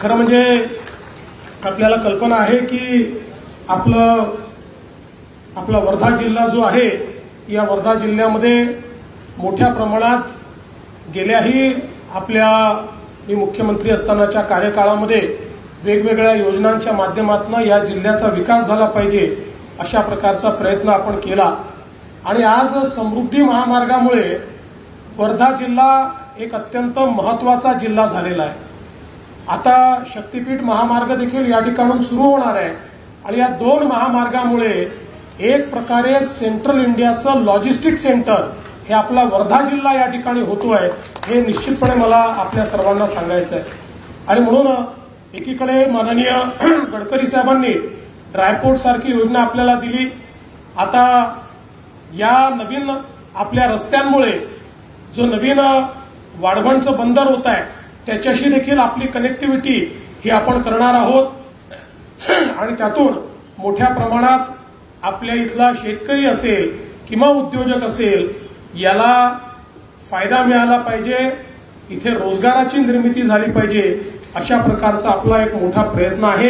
खरं म्हणजे आपल्याला कल्पना आहे की आपला वर्धा जिल्हा जो आहे, या वर्धा जिल्ह्यामध्ये मोठ्या प्रमाणात गेल्याही मी मुख्यमंत्री असतानाच्या कार्यकाळामध्ये वेगवेगळ्या योजनांच्या माध्यमातून या जिल्ह्याचा विकास झाला पाहिजे अशा प्रकारचा प्रयत्न आपण केला आणि आज समृद्धी महामार्गामुळे वर्धा जिल्हा एक अत्यंत महत्त्वाचा जिल्हा झालेला आहे। आता शक्तीपीठ महामार्ग देखील या ठिकाणून सुरू होणार आहे आणि या दोन महामार्गामुळे एक प्रकारे सेंट्रल इंडियाचं लॉजिस्टिक सेंटर हे आपला वर्धा जिल्हा या ठिकाणी होतो आहे, हे निश्चितपणे मला आपल्या सर्वांना सांगायचं आहे। आणि म्हणून एकीकडे माननीय गडकरी साहेबांनी ड्रायपोर्ट सारखी योजना आपल्याला दिली, आता या नवीन आपल्या रस्त्यांमुळे जो नवीन वाढवणचं बंदर होत आहे त्याच्याशी देखील आपली कनेक्टिव्हिटी ही आपण करणार आहोत आणि त्यातून मोठ्या प्रमाणात आपल्या इथला शेतकरी असेल किंवा उद्योजक असेल याला फायदा मिळाला पाहिजे, इथे रोजगाराची निर्मिती झाली पाहिजे, अशा प्रकारचा आपला एक मोठा प्रयत्न आहे।